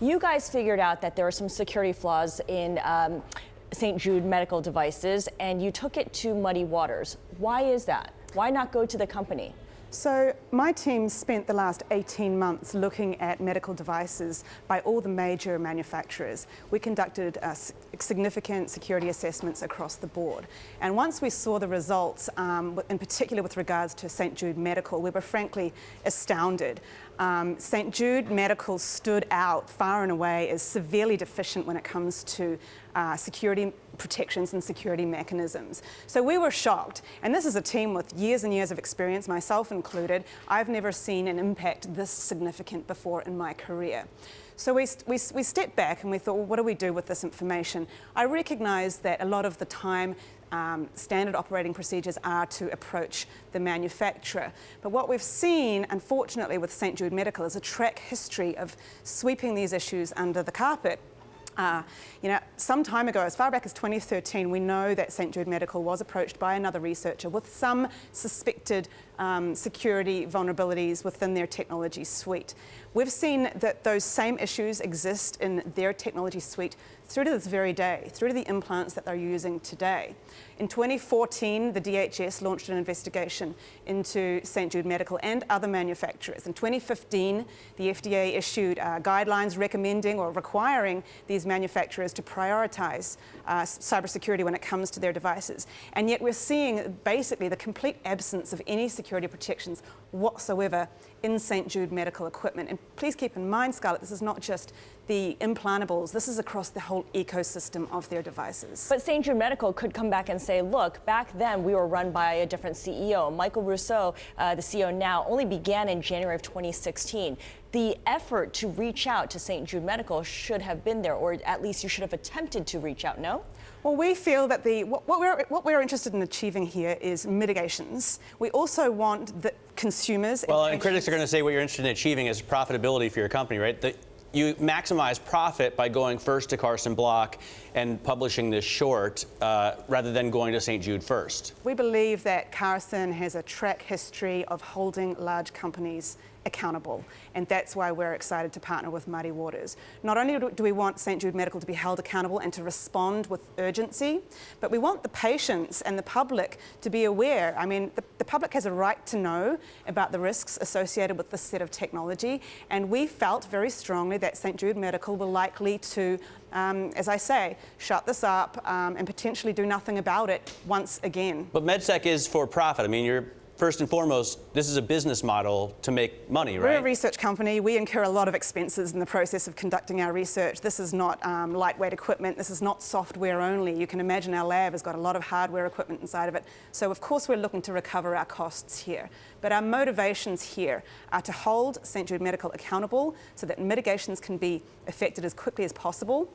You guys figured out that there were some security flaws in St. Jude Medical devices, and you took it to muddy waters. Why is that? Why not go to the company? So my team spent the last 18 months looking at medical devices by all the major manufacturers. We conducted significant security assessments across the board. And once we saw the results, in particular with regards to St. Jude Medical, we were frankly astounded. St. Jude Medical stood out far and away as severely deficient when it comes to security protections and security mechanisms. So we were shocked. And this is a team with years and years of experience, myself included. I've never seen an impact this significant before in my career. So we stepped back and we thought, well, what do we do with this information? I recognize that a lot of the time standard operating procedures are to approach the manufacturer. But what we've seen, unfortunately, with St. Jude Medical is a track history of sweeping these issues under the carpet. Some time ago, as far back as 2013, we know that St. Jude Medical was approached by another researcher with some suspected security vulnerabilities within their technology suite. We've seen that those same issues exist in their technology suite through to this very day, through to the implants that they're using today. In 2014, the DHS launched an investigation into St. Jude Medical and other manufacturers. In 2015, the FDA issued guidelines recommending or requiring these manufacturers to prioritize cybersecurity when it comes to their devices. And yet we're seeing basically the complete absence of any security protections whatsoever in St. Jude Medical equipment. And please keep in mind, Scarlett, this is not just the implantables, this is across the whole ecosystem of their devices. But St. Jude Medical could come back and say, look, back then we were run by a different CEO. Michael Rousseau, the CEO now, only began in January of 2016. The effort to reach out to St. Jude Medical should have been there, or at least you should have attempted to reach out, no? Well, we feel that what we're interested in achieving here is mitigations. We also want the consumers. Well, and critics are going to say what you're interested in achieving is profitability for your company, right? You maximize profit by going first to Carson Block and publishing this short rather than going to St. Jude first. We believe that Carson has a track history of holding large companies accountable, and that's why we're excited to partner with Muddy Waters. Not only do we want St. Jude Medical to be held accountable and to respond with urgency, but we want the patients and the public to be aware. I mean, the public has a right to know about the risks associated with this set of technology, and we felt very strongly that St. Jude Medical were likely to, as I say, shut this up and potentially do nothing about it once again. But MedSec is for profit. I mean, you're first and foremost, this is a business model to make money, right? We're a research company. We incur a lot of expenses in the process of conducting our research. This is not lightweight equipment. This is not software only. You can imagine our lab has got a lot of hardware equipment inside of it. So, of course, we're looking to recover our costs here. But our motivations here are to hold St. Jude Medical accountable so that mitigations can be effected as quickly as possible.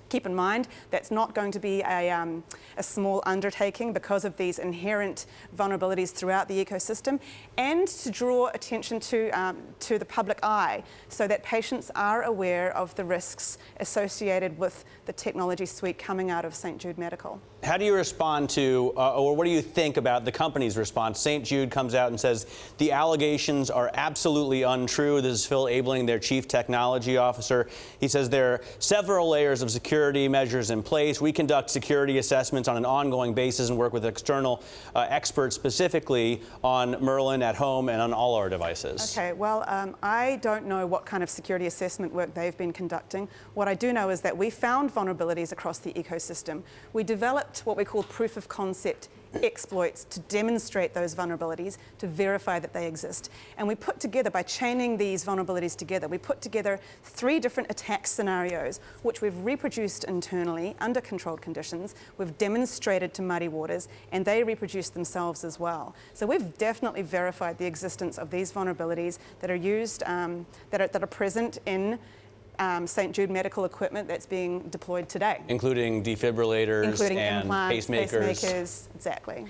Keep in mind, that's not going to be a small undertaking because of these inherent vulnerabilities throughout the ecosystem, and to draw attention to the public eye so that patients are aware of the risks associated with the technology suite coming out of St. Jude Medical. How do you respond to, or what do you think about the company's response? St. Jude comes out and says the allegations are absolutely untrue. This is Phil Abeling, their chief technology officer. He says there are several layers of security measures in place. We conduct security assessments on an ongoing basis and work with external experts specifically on Merlin at home and on all our devices. Okay, well, I don't know what kind of security assessment work they've been conducting. What I do know is that we found vulnerabilities across the ecosystem. We developed what we call proof of concept exploits to demonstrate those vulnerabilities, to verify that they exist. And we put together, by chaining these vulnerabilities together, we put together 3 different attack scenarios, which we've reproduced internally under controlled conditions. We've demonstrated to Muddy Waters, and they reproduced themselves as well. So we've definitely verified the existence of these vulnerabilities that are used, that are present in St. Jude Medical equipment that's being deployed today. Including defibrillators, including and implants, pacemakers. pacemakers, exactly.